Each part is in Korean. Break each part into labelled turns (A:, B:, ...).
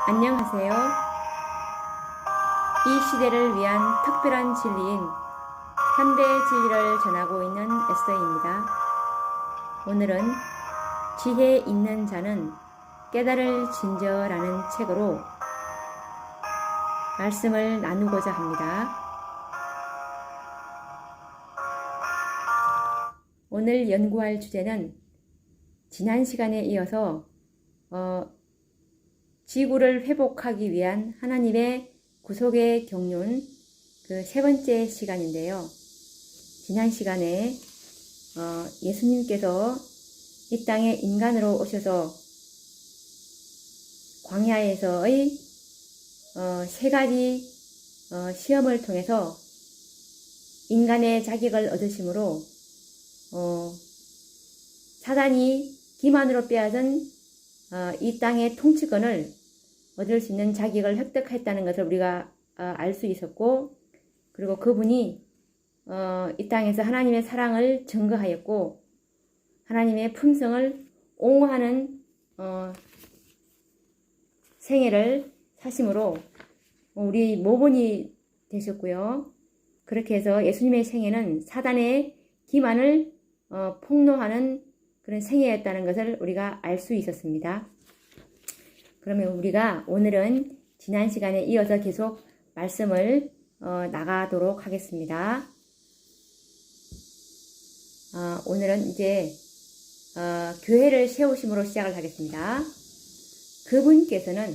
A: 안녕하세요. 이 시대를 위한 특별한 진리인 현대 진리를 전하고 있는 에스더입니다. 오늘은 지혜 있는 자는 깨달을 진저라는 책으로 말씀을 나누고자 합니다. 오늘 연구할 주제는 지난 시간에 이어서 지구를 회복하기 위한 하나님의 구속의 경륜 그 세 번째 시간인데요. 지난 시간에 예수님께서 이 땅에 인간으로 오셔서 광야에서의 세 가지 시험을 통해서 인간의 자격을 얻으심으로 사단이 기만으로 빼앗은 이 땅의 통치권을 얻을 수 있는 자격을 획득했다는 것을 우리가 알 수 있었고, 그리고 그분이 이 땅에서 하나님의 사랑을 증거하였고 하나님의 품성을 옹호하는 생애를 사심으로 우리 모본이 되셨고요. 그렇게 해서 예수님의 생애는 사단의 기만을 폭로하는 그런 생애였다는 것을 우리가 알 수 있었습니다. 그러면 우리가 오늘은 지난 시간에 이어서 계속 말씀을 나가도록 하겠습니다. 오늘은 이제 교회를 세우심으로 시작을 하겠습니다. 그분께서는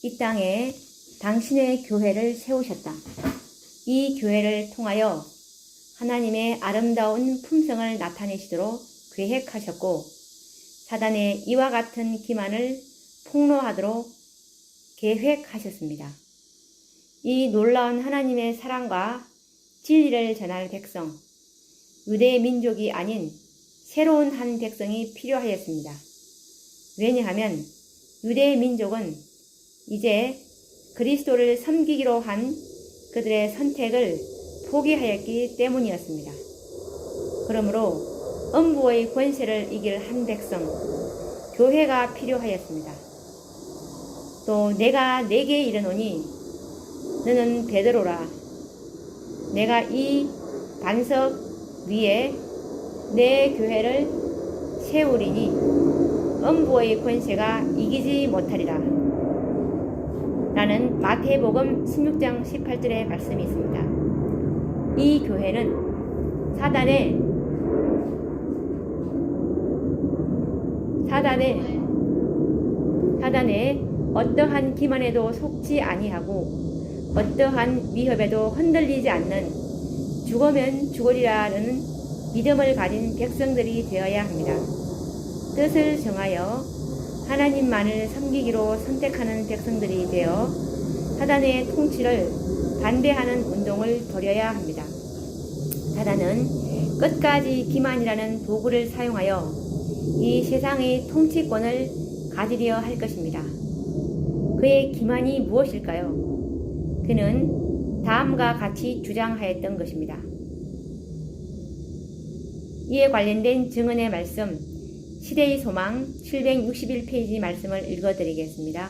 A: 이 땅에 당신의 교회를 세우셨다. 이 교회를 통하여 하나님의 아름다운 품성을 나타내시도록 계획하셨고, 사단의 이와 같은 기만을 폭로하도록 계획하셨습니다. 이 놀라운 하나님의 사랑과 진리를 전할 백성, 유대 민족이 아닌 새로운 한 백성이 필요하였습니다. 왜냐하면 유대 민족은 이제 그리스도를 섬기기로 한 그들의 선택을 포기하였기 때문이었습니다. 그러므로 음부의 권세를 이길 한 백성, 교회가 필요하였습니다. 또 내가 네게 이르노니 너는 베드로라. 내가 이 반석 위에 내 교회를 세우리니 음부의 권세가 이기지 못하리라. 라는 마태복음 16장 18절의 말씀이 있습니다. 이 교회는 사단의 어떠한 기만에도 속지 아니하고 어떠한 위협에도 흔들리지 않는 죽으면 죽으리라는 믿음을 가진 백성들이 되어야 합니다. 뜻을 정하여 하나님만을 섬기기로 선택하는 백성들이 되어 사단의 통치를 반대하는 운동을 벌여야 합니다. 사단은 끝까지 기만이라는 도구를 사용하여 이 세상의 통치권을 가지려 할 것입니다. 그의 기만이 무엇일까요? 그는 다음과 같이 주장하였던 것입니다. 이에 관련된 증언의 말씀, 시대의 소망 761페이지 말씀을 읽어드리겠습니다.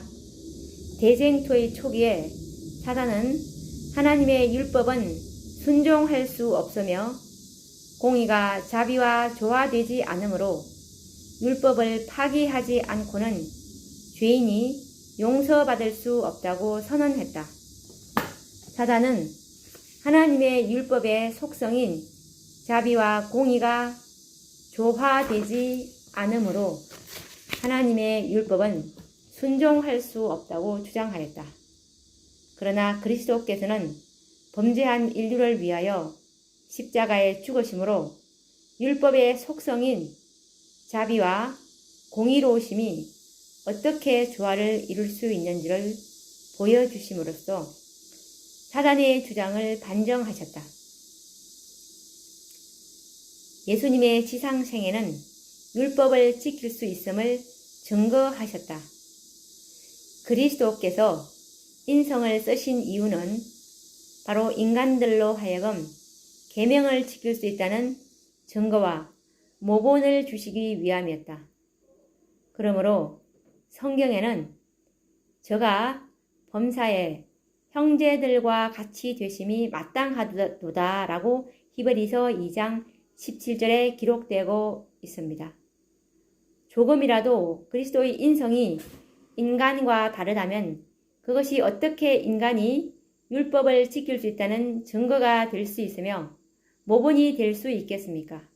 A: 대쟁토의 초기에 사단은 하나님의 율법은 순종할 수 없으며 공의가 자비와 조화되지 않으므로 율법을 파기하지 않고는 죄인이 용서받을 수 없다고 선언했다. 사단은 하나님의 율법의 속성인 자비와 공의가 조화되지 않으므로 하나님의 율법은 순종할 수 없다고 주장하였다. 그러나 그리스도께서는 범죄한 인류를 위하여 십자가에 죽으심으로 율법의 속성인 자비와 공의로우심이 어떻게 조화를 이룰 수 있는지를 보여주심으로써 사단의 주장을 반정하셨다. 예수님의 지상생애는 율법을 지킬 수 있음을 증거하셨다. 그리스도께서 인성을 쓰신 이유는 바로 인간들로 하여금 계명을 지킬 수 있다는 증거와 모본을 주시기 위함이었다. 그러므로 성경에는 저가 범사에 형제들과 같이 되심이 마땅하도다 라고 히브리서 2장 17절에 기록되고 있습니다. 조금이라도 그리스도의 인성이 인간과 다르다면 그것이 어떻게 인간이 율법을 지킬 수 있다는 증거가 될 수 있으며 모본이 될 수 있겠습니까?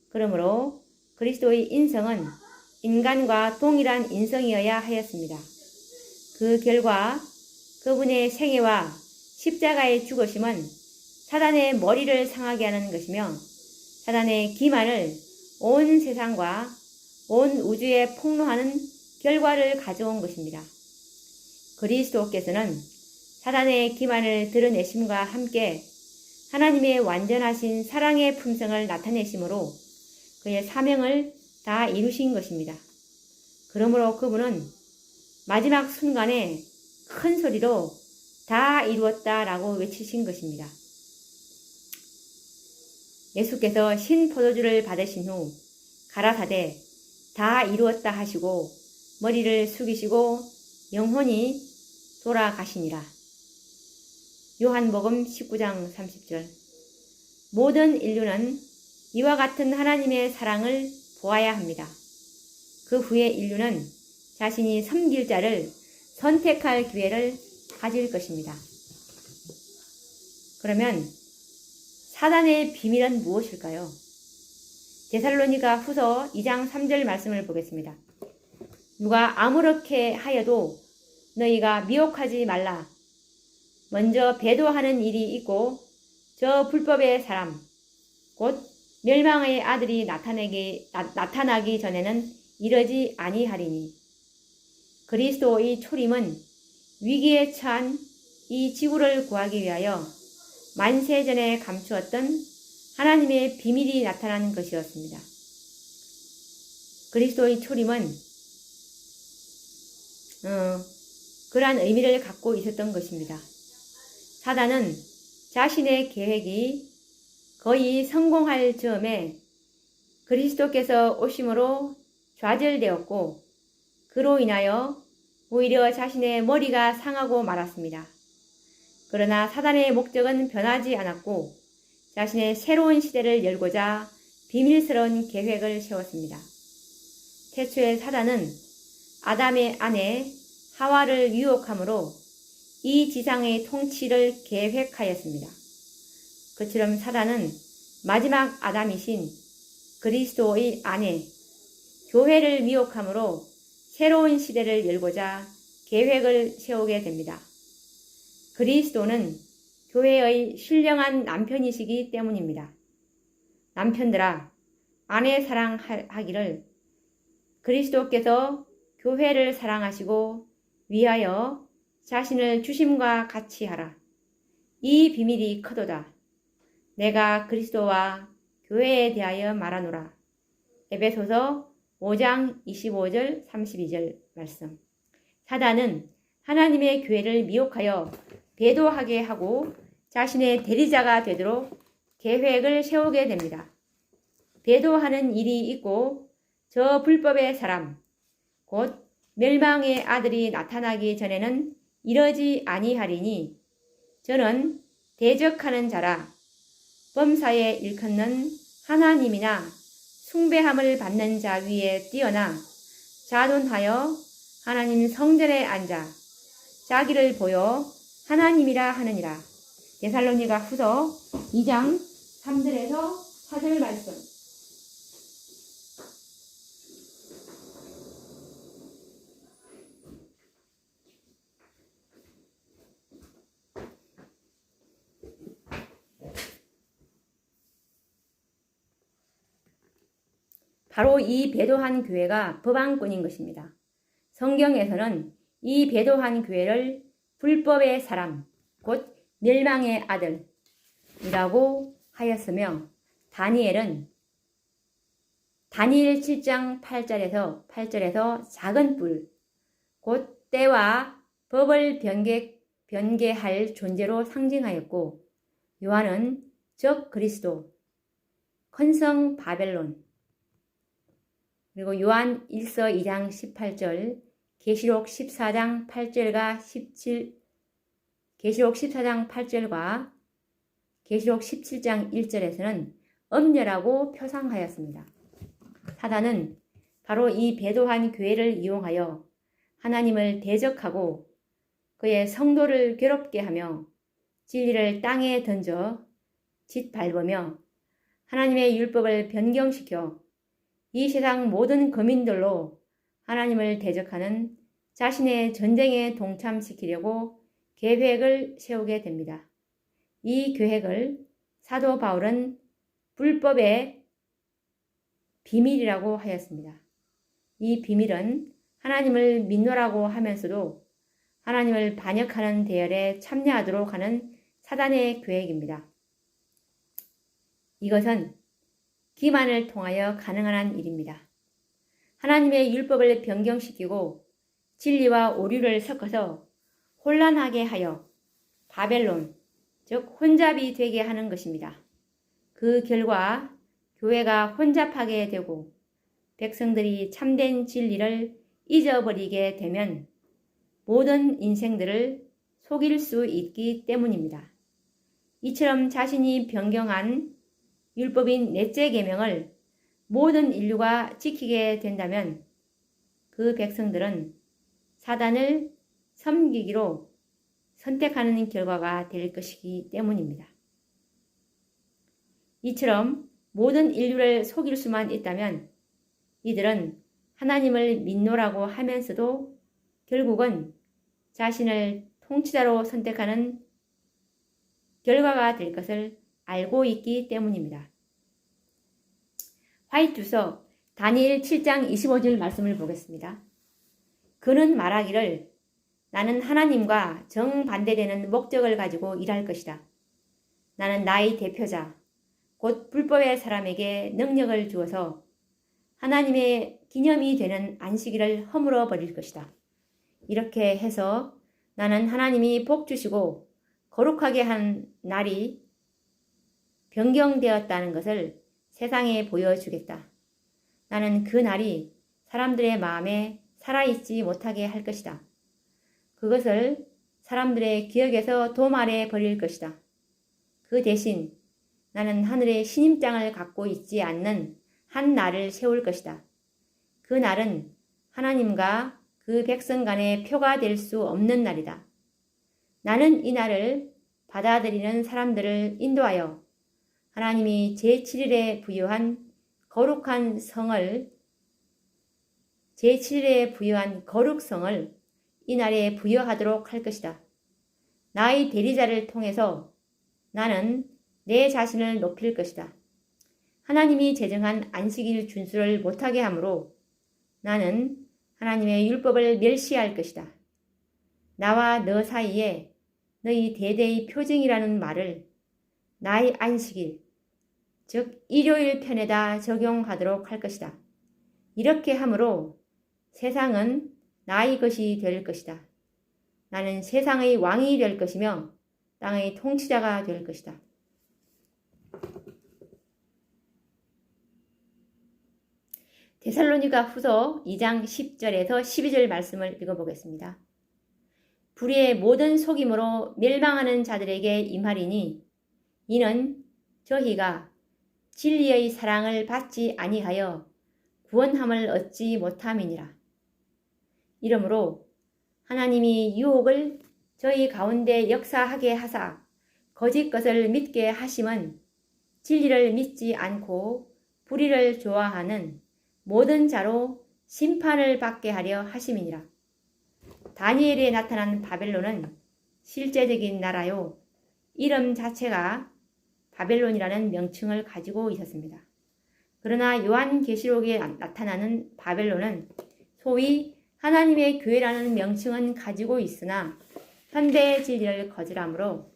A: 그러므로 그리스도의 인성은 인간과 동일한 인성이어야 하였습니다. 그 결과 그분의 생애와 십자가의 죽으심은 사단의 머리를 상하게 하는 것이며 사단의 기만을 온 세상과 온 우주에 폭로하는 결과를 가져온 것입니다. 그리스도께서는 사단의 기만을 드러내심과 함께 하나님의 완전하신 사랑의 품성을 나타내심으로 그의 사명을 다 이루신 것입니다. 그러므로 그분은 마지막 순간에 큰 소리로 다 이루었다라고 외치신 것입니다. 예수께서 신포도주를 받으신 후 가라사대 다 이루었다 하시고 머리를 숙이시고 영혼이 돌아가시니라. 요한복음 19장 30절. 모든 인류는 이와 같은 하나님의 사랑을 보아야 합니다. 그 후에 인류는 자신이 섬길 자를 선택할 기회를 가질 것입니다. 그러면 사단의 비밀은 무엇일까요? 데살로니가 후서 2장 3절 말씀을 보겠습니다. 누가 아무렇게 하여도 너희가 미혹하지 말라. 먼저 배도하는 일이 있고 저 불법의 사람 곧 멸망의 아들이 나타나기 전에는 이러지 아니하리니 그리스도의 초림은 위기에 처한 이 지구를 구하기 위하여 만세전에 감추었던 하나님의 비밀이 나타나는 것이었습니다. 그리스도의 초림은 그러한 의미를 갖고 있었던 것입니다. 사단은 자신의 계획이 거의 성공할 즈음에 그리스도께서 오심으로 좌절되었고 그로 인하여 오히려 자신의 머리가 상하고 말았습니다. 그러나 사단의 목적은 변하지 않았고 자신의 새로운 시대를 열고자 비밀스러운 계획을 세웠습니다. 태초에 사단은 아담의 아내 하와를 유혹함으로 이 지상의 통치를 계획하였습니다. 그처럼 사단은 마지막 아담이신 그리스도의 아내 교회를 미혹함으로 새로운 시대를 열고자 계획을 세우게 됩니다. 그리스도는 교회의 신령한 남편이시기 때문입니다. 남편들아, 아내 사랑하기를 그리스도께서 교회를 사랑하시고 위하여 자신을 주심과 같이 하라. 이 비밀이 크도다. 내가 그리스도와 교회에 대하여 말하노라. 에베소서 5장 25절 32절 말씀. 사단은 하나님의 교회를 미혹하여 배도하게 하고 자신의 대리자가 되도록 계획을 세우게 됩니다. 배도하는 일이 있고 저 불법의 사람 곧 멸망의 아들이 나타나기 전에는 이러지 아니하리니 저는 대적하는 자라 범사에 일컫는 하나님이나 숭배함을 받는 자 위에 뛰어나 자존하여 하나님 성전에 앉아 자기를 보여 하나님이라 하느니라. 데살로니가 후서 2장 3절에서 4절 말씀. 바로 이 배도한 교회가 법왕권인 것입니다. 성경에서는 이 배도한 교회를 불법의 사람, 곧 멸망의 아들이라고 하였으며 다니엘 7장 8절에서 작은 뿔, 곧 때와 법을 변개할 존재로 상징하였고 요한은 적 그리스도, 큰성 바벨론, 그리고 요한 1서 2장 18절 계시록 14장 8절과 17, 계시록 14장 8절과 계시록 17장 1절에서는 엄멸하고 표상하였습니다. 사단은 바로 이 배도한 교회를 이용하여 하나님을 대적하고 그의 성도를 괴롭게 하며 진리를 땅에 던져 짓밟으며 하나님의 율법을 변경시켜 이 세상 모든 거민들로 하나님을 대적하는 자신의 전쟁에 동참시키려고 계획을 세우게 됩니다. 이 계획을 사도 바울은 불법의 비밀이라고 하였습니다. 이 비밀은 하나님을 믿노라고 하면서도 하나님을 반역하는 대열에 참여하도록 하는 사단의 계획입니다. 이것은 기만을 통하여 가능한 일입니다. 하나님의 율법을 변경시키고 진리와 오류를 섞어서 혼란하게 하여 바벨론, 즉 혼잡이 되게 하는 것입니다. 그 결과 교회가 혼잡하게 되고 백성들이 참된 진리를 잊어버리게 되면 모든 인생들을 속일 수 있기 때문입니다. 이처럼 자신이 변경한 율법인 넷째 계명을 모든 인류가 지키게 된다면 그 백성들은 사단을 섬기기로 선택하는 결과가 될 것이기 때문입니다. 이처럼 모든 인류를 속일 수만 있다면 이들은 하나님을 믿노라고 하면서도 결국은 자신을 통치자로 선택하는 결과가 될 것을 알고 있기 때문입니다. 화이트서 다니엘 7장 25절 말씀을 보겠습니다. 그는 말하기를 나는 하나님과 정반대되는 목적을 가지고 일할 것이다. 나는 나의 대표자 곧 불법의 사람에게 능력을 주어서 하나님의 기념이 되는 안식일을 허물어 버릴 것이다. 이렇게 해서 나는 하나님이 복 주시고 거룩하게 한 날이 변경되었다는 것을 세상에 보여주겠다. 나는 그 날이 사람들의 마음에 살아있지 못하게 할 것이다. 그것을 사람들의 기억에서 도말해 버릴 것이다. 그 대신 나는 하늘의 신임장을 갖고 있지 않는 한 날을 세울 것이다. 그 날은 하나님과 그 백성 간의 표가 될 수 없는 날이다. 나는 이 날을 받아들이는 사람들을 인도하여 하나님이 제7일에 부여한 거룩한 성을 이 날에 부여하도록 할 것이다. 나의 대리자를 통해서 나는 내 자신을 높일 것이다. 하나님이 제정한 안식일 준수를 못하게 하므로 나는 하나님의 율법을 멸시할 것이다. 나와 너 사이에 너희 대대의 표징이라는 말을 나의 안식일, 즉 일요일 편에다 적용하도록 할 것이다. 이렇게 함으로 세상은 나의 것이 될 것이다. 나는 세상의 왕이 될 것이며 땅의 통치자가 될 것이다. 데살로니가 후서 2장 10절에서 12절 말씀을 읽어보겠습니다. 불의의 모든 속임으로 멸망하는 자들에게 임하리니 이는 저희가 진리의 사랑을 받지 아니하여 구원함을 얻지 못함이니라. 이러므로 하나님이 유혹을 저희 가운데 역사하게 하사 거짓 것을 믿게 하심은 진리를 믿지 않고 불의를 좋아하는 모든 자로 심판을 받게 하려 하심이니라. 다니엘에 나타난 바벨론은 실제적인 나라요. 이름 자체가 바벨론이라는 명칭을 가지고 있었습니다. 그러나 요한계시록에 나타나는 바벨론은 소위 하나님의 교회라는 명칭은 가지고 있으나 현대의 진리를 거절함으로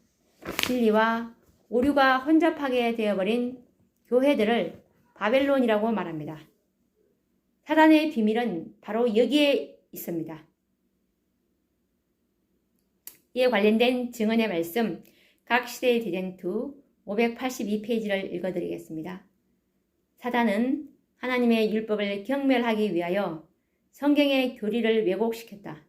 A: 진리와 오류가 혼잡하게 되어버린 교회들을 바벨론이라고 말합니다. 사단의 비밀은 바로 여기에 있습니다. 이에 관련된 증언의 말씀 각 시대의 대쟁투 582페이지를 읽어드리겠습니다. 사단은 하나님의 율법을 경멸하기 위하여 성경의 교리를 왜곡시켰다.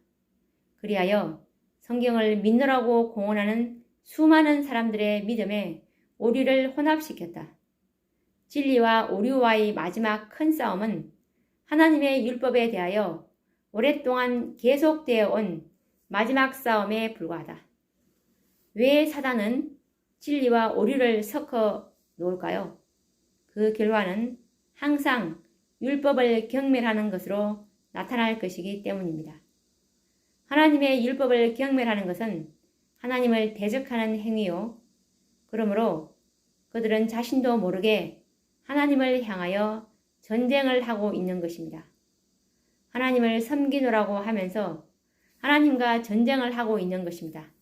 A: 그리하여 성경을 믿노라고 공언하는 수많은 사람들의 믿음에 오류를 혼합시켰다. 진리와 오류와의 마지막 큰 싸움은 하나님의 율법에 대하여 오랫동안 계속되어 온 마지막 싸움에 불과하다. 왜 사단은 진리와 오류를 섞어 놓을까요? 그 결과는 항상 율법을 경멸하는 것으로 나타날 것이기 때문입니다. 하나님의 율법을 경멸하는 것은 하나님을 대적하는 행위요. 그러므로 그들은 자신도 모르게 하나님을 향하여 전쟁을 하고 있는 것입니다. 하나님을 섬기노라고 하면서 하나님과 전쟁을 하고 있는 것입니다.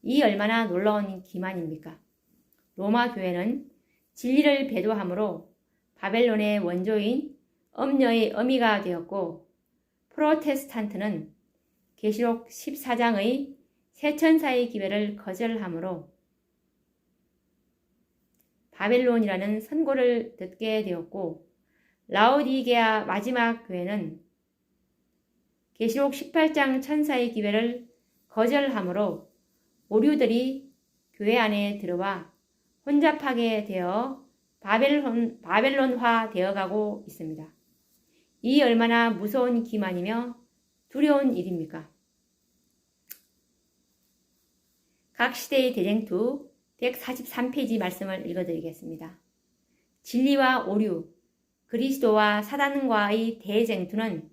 A: 이 얼마나 놀라운 기만입니까? 로마 교회는 진리를 배도함으로 바벨론의 원조인 엄녀의 어미가 되었고, 프로테스탄트는 계시록 14장의 세천사의 기회를 거절함으로 바벨론이라는 선고를 듣게 되었고, 라오디게아 마지막 교회는 계시록 18장 천사의 기회를 거절함으로 오류들이 교회 안에 들어와 혼잡하게 되어 바벨론화 되어가고 있습니다. 이 얼마나 무서운 기만이며 두려운 일입니까? 각 시대의 대쟁투 143페이지 말씀을 읽어드리겠습니다. 진리와 오류, 그리스도와 사단과의 대쟁투는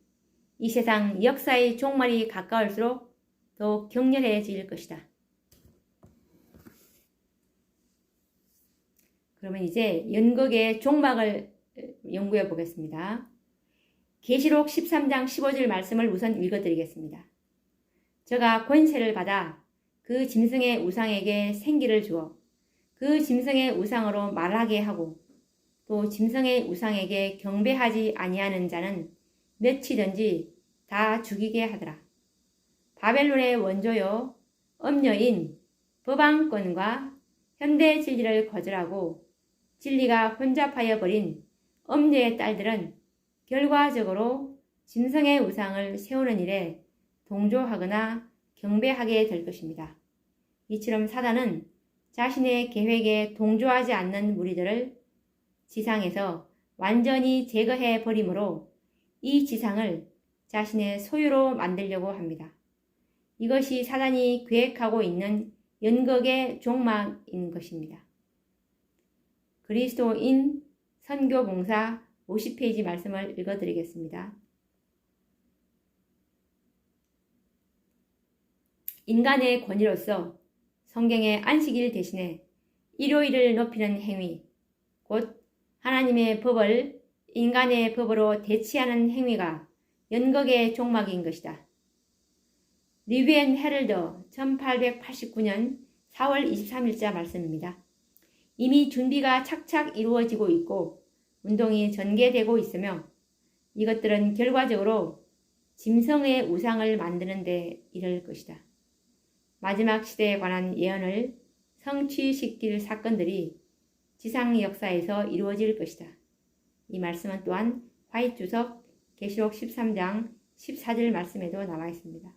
A: 이 세상 역사의 종말이 가까울수록 더 격렬해질 것이다. 그러면 이제 연극의 종막을 연구해 보겠습니다. 계시록 13장 15절 말씀을 우선 읽어드리겠습니다. 저가 권세를 받아 그 짐승의 우상에게 생기를 주어 그 짐승의 우상으로 말하게 하고 또 짐승의 우상에게 경배하지 아니하는 자는 몇이든지 다 죽이게 하더라. 바벨론의 원조요 엄녀인 법왕권과 현대 진리를 거절하고 진리가 혼잡하여 버린 엄녀의 딸들은 결과적으로 짐승의 우상을 세우는 일에 동조하거나 경배하게 될 것입니다. 이처럼 사단은 자신의 계획에 동조하지 않는 무리들을 지상에서 완전히 제거해 버림으로 이 지상을 자신의 소유로 만들려고 합니다. 이것이 사단이 계획하고 있는 연극의 종막인 것입니다. 그리스도인 선교봉사 50페이지 말씀을 읽어드리겠습니다. 인간의 권위로서 성경의 안식일 대신에 일요일을 높이는 행위, 곧 하나님의 법을 인간의 법으로 대치하는 행위가 연극의 종막인 것이다. 리비엔 헤럴더 1889년 4월 23일자 말씀입니다. 이미 준비가 착착 이루어지고 있고 운동이 전개되고 있으며 이것들은 결과적으로 짐승의 우상을 만드는 데 이를 것이다. 마지막 시대에 관한 예언을 성취시킬 사건들이 지상 역사에서 이루어질 것이다. 이 말씀은 또한 화이트 주석 계시록 13장 14절 말씀에도 나와 있습니다.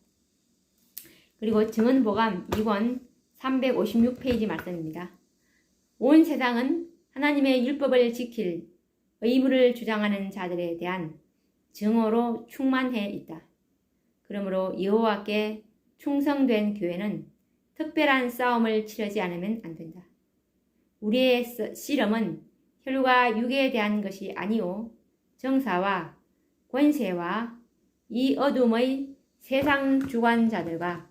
A: 그리고 증언보감 2권 356페이지 말씀입니다. 온 세상은 하나님의 율법을 지킬 의무를 주장하는 자들에 대한 증오로 충만해 있다. 그러므로 여호와께 충성된 교회는 특별한 싸움을 치르지 않으면 안 된다. 우리의 씨름은 혈과 육에 대한 것이 아니오 정사와 권세와 이 어둠의 세상 주관자들과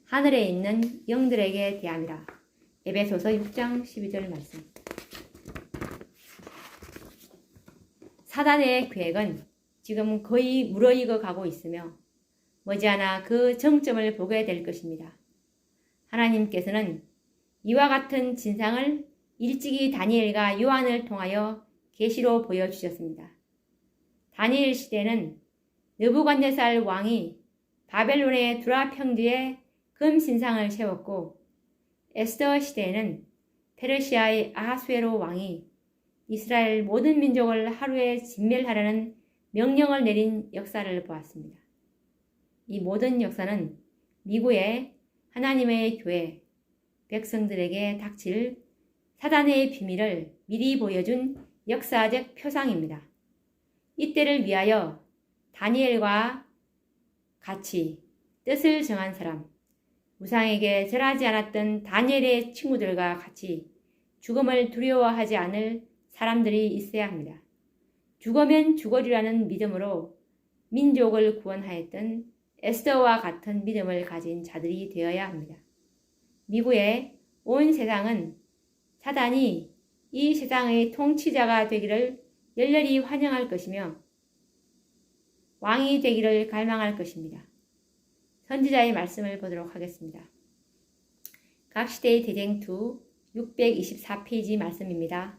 A: 하늘에 있는 영들에게 대함이라. 에베소서 6장 12절 말씀. 사단의 계획은 지금 거의 무르익어 가고 있으며 머지않아 그 정점을 보게 될 것입니다. 하나님께서는 이와 같은 진상을 일찍이 다니엘과 요한을 통하여 계시로 보여주셨습니다. 다니엘 시대는 느부갓네살 왕이 바벨론의 두라 평지에 금 신상을 세웠고 에스더 시대에는 페르시아의 아하수에로 왕이 이스라엘 모든 민족을 하루에 진멸하려는 명령을 내린 역사를 보았습니다. 이 모든 역사는 미국의 하나님의 교회 백성들에게 닥칠 사단의 비밀을 미리 보여준 역사적 표상입니다. 이때를 위하여 다니엘과 같이 뜻을 정한 사람, 우상에게 절하지 않았던 다니엘의 친구들과 같이 죽음을 두려워하지 않을 사람들이 있어야 합니다. 죽으면 죽으리라는 믿음으로 민족을 구원하였던 에스더와 같은 믿음을 가진 자들이 되어야 합니다. 미국의 온 세상은 사단이 이 세상의 통치자가 되기를 열렬히 환영할 것이며 왕이 되기를 갈망할 것입니다. 선지자의 말씀을 보도록 하겠습니다. 각시대의 대쟁투 624페이지 말씀입니다.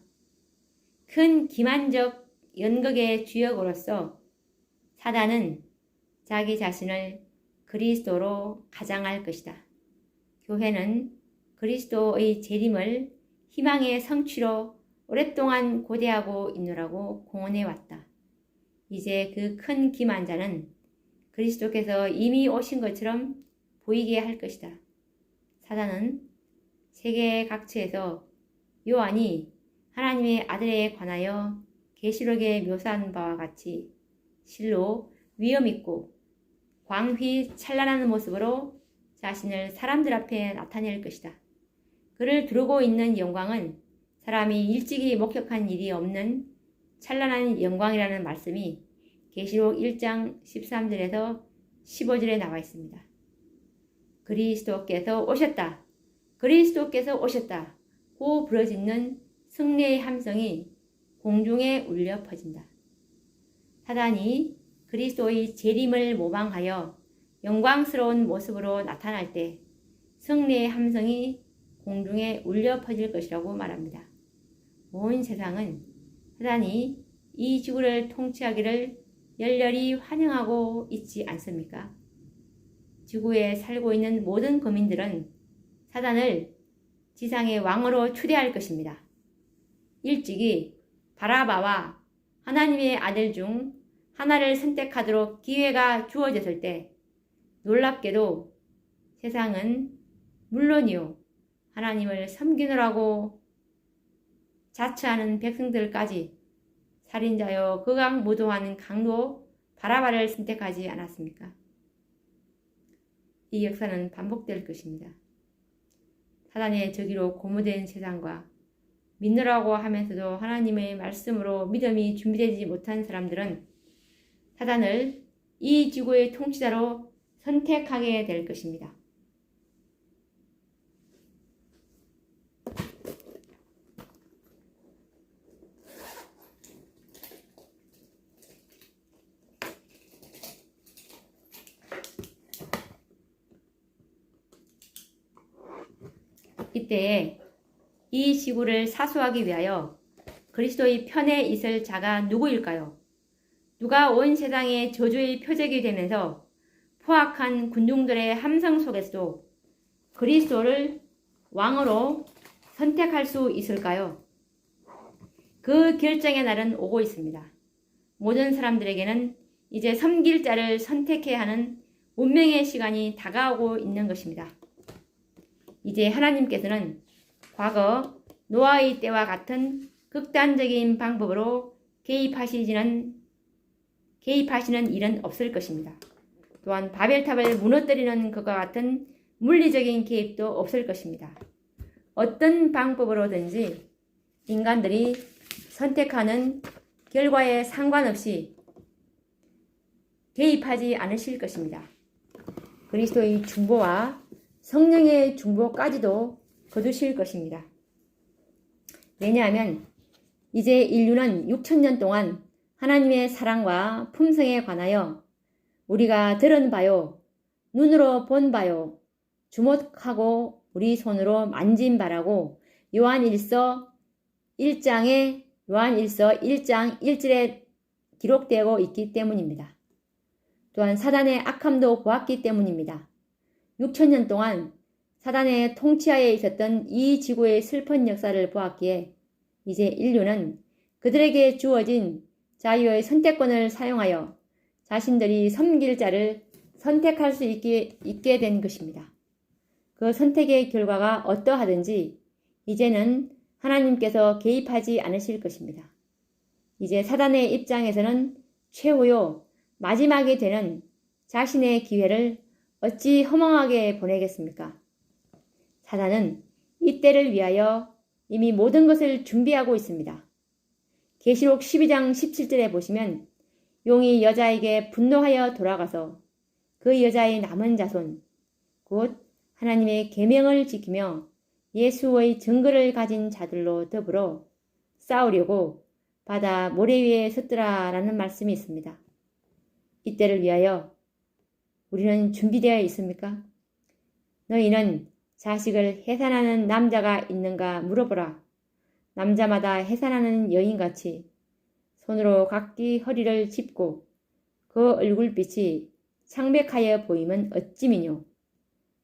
A: 큰 기만적 연극의 주역으로서 사단은 자기 자신을 그리스도로 가장할 것이다. 교회는 그리스도의 재림을 희망의 성취로 오랫동안 고대하고 있노라고 공언해 왔다. 이제 그 큰 기만자는 그리스도께서 이미 오신 것처럼 보이게 할 것이다. 사단은 세계 각처에서 요한이 하나님의 아들에 관하여 계시록에 묘사한 바와 같이 실로 위엄있고 광휘 찬란한 모습으로 자신을 사람들 앞에 나타낼 것이다. 그를 두르고 있는 영광은 사람이 일찍이 목격한 일이 없는 찬란한 영광이라는 말씀이 계시록 1장 13절에서 15절에 나와 있습니다. 그리스도께서 오셨다. 그리스도께서 오셨다. 고 부러지는 승리의 함성이 공중에 울려 퍼진다. 사단이 그리스도의 재림을 모방하여 영광스러운 모습으로 나타날 때 승리의 함성이 공중에 울려 퍼질 것이라고 말합니다. 온 세상은 사단이 이 지구를 통치하기를 열렬히 환영하고 있지 않습니까? 지구에 살고 있는 모든 거민들은 사단을 지상의 왕으로 추대할 것입니다. 일찍이 바라바와 하나님의 아들 중 하나를 선택하도록 기회가 주어졌을 때 놀랍게도 세상은 물론이요 하나님을 섬기느라고 자처하는 백성들까지 살인자여 극악무도한 강도 바라바를 선택하지 않았습니까? 이 역사는 반복될 것입니다. 사단의 저기로 고무된 세상과 믿느라고 하면서도 하나님의 말씀으로 믿음이 준비되지 못한 사람들은 사단을 이 지구의 통치자로 선택하게 될 것입니다. 이때에 이 지구를 사수하기 위하여 그리스도의 편에 있을 자가 누구일까요? 누가 온 세상의 저주의 표적이 되면서 포악한 군중들의 함성 속에서도 그리스도를 왕으로 선택할 수 있을까요? 그 결정의 날은 오고 있습니다. 모든 사람들에게는 이제 섬길 자를 선택해야 하는 운명의 시간이 다가오고 있는 것입니다. 이제 하나님께서는 과거 노아의 때와 같은 극단적인 방법으로 개입하시는 일은 없을 것입니다. 또한 바벨탑을 무너뜨리는 것과 같은 물리적인 개입도 없을 것입니다. 어떤 방법으로든지 인간들이 선택하는 결과에 상관없이 개입하지 않으실 것입니다. 그리스도의 중보와 성령의 중보까지도 거두실 것입니다. 왜냐하면 이제 인류는 6천년 동안 하나님의 사랑과 품성에 관하여 우리가 들은 바요, 눈으로 본 바요, 주목하고 우리 손으로 만진 바라고 요한일서 1장 1절에 기록되고 있기 때문입니다. 또한 사단의 악함도 보았기 때문입니다. 6천년 동안 사단의 통치하에 있었던 이 지구의 슬픈 역사를 보았기에 이제 인류는 그들에게 주어진 자유의 선택권을 사용하여 자신들이 섬길 자를 선택할 수 있게 된 것입니다. 그 선택의 결과가 어떠하든지 이제는 하나님께서 개입하지 않으실 것입니다. 이제 사단의 입장에서는 최후요 마지막이 되는 자신의 기회를 어찌 허망하게 보내겠습니까? 사단은 이때를 위하여 이미 모든 것을 준비하고 있습니다. 계시록 12장 17절에 보시면 용이 여자에게 분노하여 돌아가서 그 여자의 남은 자손, 곧 하나님의 계명을 지키며 예수의 증거를 가진 자들로 더불어 싸우려고 바다 모래 위에 섰더라라는 말씀이 있습니다. 이때를 위하여 우리는 준비되어 있습니까? 너희는 자식을 해산하는 남자가 있는가 물어보라. 남자마다 해산하는 여인같이 손으로 각기 허리를 짚고 그 얼굴빛이 창백하여 보이면 어찌미뇨.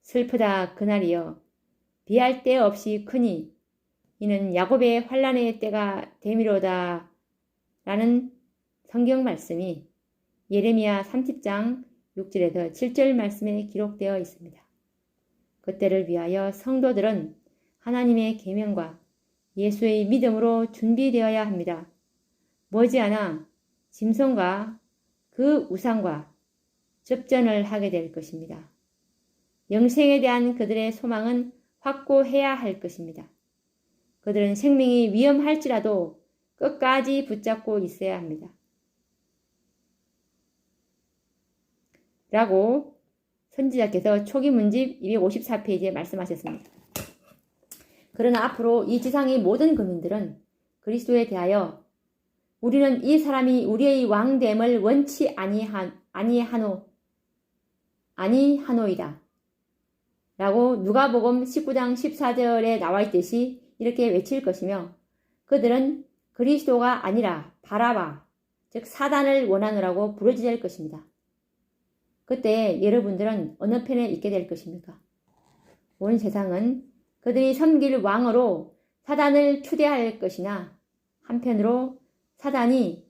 A: 슬프다 그날이여. 비할 데 없이 크니 이는 야곱의 환난의 때가 되미로다 라는 성경 말씀이 예레미야 30장 6절에서 7절 말씀에 기록되어 있습니다. 그때를 위하여 성도들은 하나님의 계명과 예수의 믿음으로 준비되어야 합니다. 머지않아 짐승과 그 우상과 접전을 하게 될 것입니다. 영생에 대한 그들의 소망은 확고해야 할 것입니다. 그들은 생명이 위험할지라도 끝까지 붙잡고 있어야 합니다. 라고 선지자께서 초기 문집 254페이지에 말씀하셨습니다. 그러나 앞으로 이 지상의 모든 국민들은 그리스도에 대하여 우리는 이 사람이 우리의 왕됨을 원치 아니하노이다 라고 누가복음 19장 14절에 나와 있듯이 이렇게 외칠 것이며 그들은 그리스도가 아니라 바라바, 즉 사단을 원하노라고 부르짖을 것입니다. 그때 여러분들은 어느 편에 있게 될 것입니까? 온 세상은 그들이 섬길 왕으로 사단을 추대할 것이나 한편으로 사단이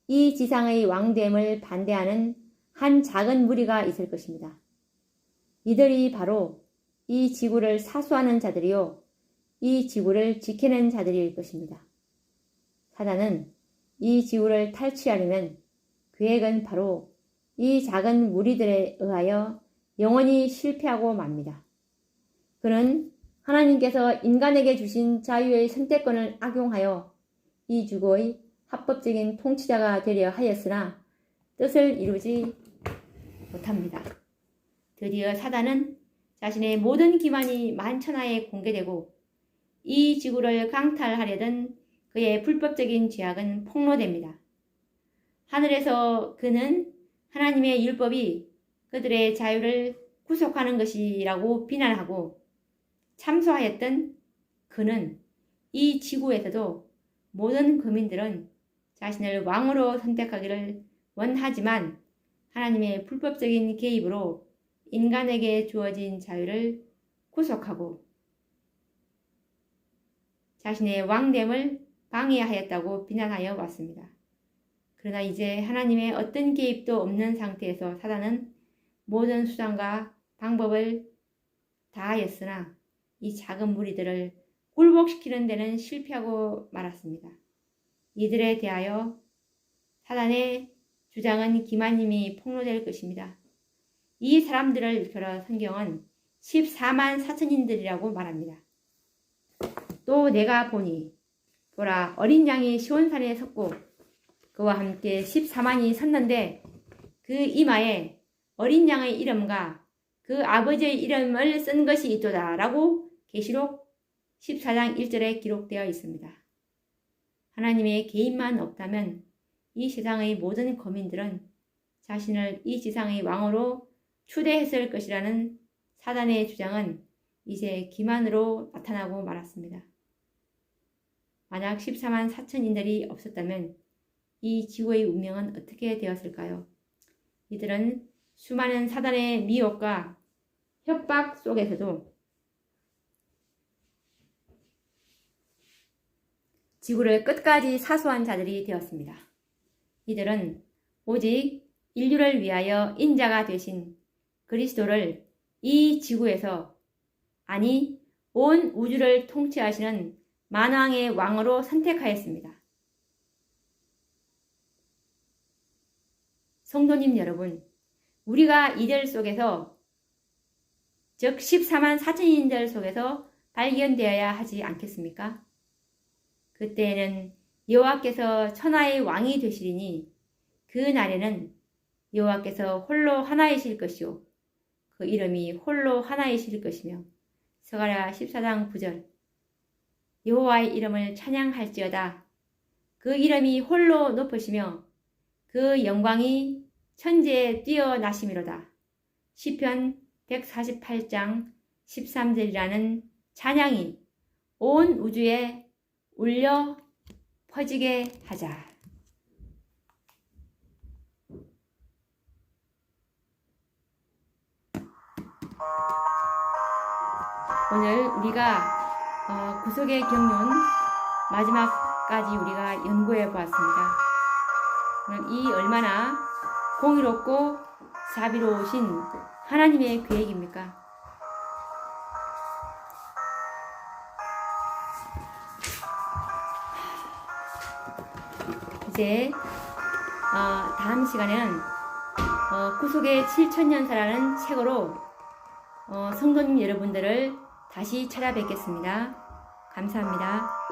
A: 이 지상의 왕됨을 반대하는 한 작은 무리가 있을 것입니다. 이들이 바로 이 지구를 사수하는 자들이요, 이 지구를 지키는 자들일 것입니다. 사단은 이 지구를 탈취하려면 계획은 바로 이 작은 무리들에 의하여 영원히 실패하고 맙니다. 그는 하나님께서 인간에게 주신 자유의 선택권을 악용하여 이 지구의 합법적인 통치자가 되려 하였으나 뜻을 이루지 못합니다. 드디어 사단은 자신의 모든 기만이 만천하에 공개되고 이 지구를 강탈하려던 그의 불법적인 죄악은 폭로됩니다. 하늘에서 그는 하나님의 율법이 그들의 자유를 구속하는 것이라고 비난하고 참소하였던 그는 이 지구에서도 모든 국민들은 자신을 왕으로 선택하기를 원하지만 하나님의 불법적인 개입으로 인간에게 주어진 자유를 구속하고 자신의 왕됨을 방해하였다고 비난하여 왔습니다. 그러나 이제 하나님의 어떤 개입도 없는 상태에서 사단은 모든 수단과 방법을 다하였으나 이 작은 무리들을 굴복시키는 데는 실패하고 말았습니다. 이들에 대하여 사단의 주장은 기만님이 폭로될 것입니다. 이 사람들을 일컬어 성경은 14만 4천인들이라고 말합니다. 또 내가 보니 보라 어린 양이 시온산에 섰고 그와 함께 14만이 섰는데 그 이마에 어린 양의 이름과 그 아버지의 이름을 쓴 것이 있도다 라고 계시록 14장 1절에 기록되어 있습니다. 하나님의 개입만 없다면 이 세상의 모든 거민들은 자신을 이 지상의 왕으로 추대했을 것이라는 사단의 주장은 이제 기만으로 나타나고 말았습니다. 만약 14만 4천인들이 없었다면 이 지구의 운명은 어떻게 되었을까요? 이들은 수많은 사단의 미혹과 협박 속에서도 지구를 끝까지 사수한 자들이 되었습니다. 이들은 오직 인류를 위하여 인자가 되신 그리스도를 이 지구에서, 아니 온 우주를 통치하시는 만왕의 왕으로 선택하였습니다. 성도님 여러분, 우리가 이들 속에서, 즉 14만 4천인들 속에서 발견되어야 하지 않겠습니까? 그때에는 여호와께서 천하의 왕이 되시리니 그 날에는 여호와께서 홀로 하나이실 것이요 그 이름이 홀로 하나이실 것이며 스가랴 14장 9절 여호와의 이름을 찬양할지어다. 그 이름이 홀로 높으시며 그 영광이 천지에 뛰어나심이로다. 시편 148장 13절이라는 찬양이 온 우주에 울려 퍼지게 하자. 오늘 우리가 구속의 경륜 마지막까지 우리가 연구해 보았습니다. 이 얼마나 공의롭고 자비로우신 하나님의 계획입니까? 이제 다음 시간에는 구속의 7천년사라는 책으로 성도님 여러분들을 다시 찾아뵙겠습니다. 감사합니다.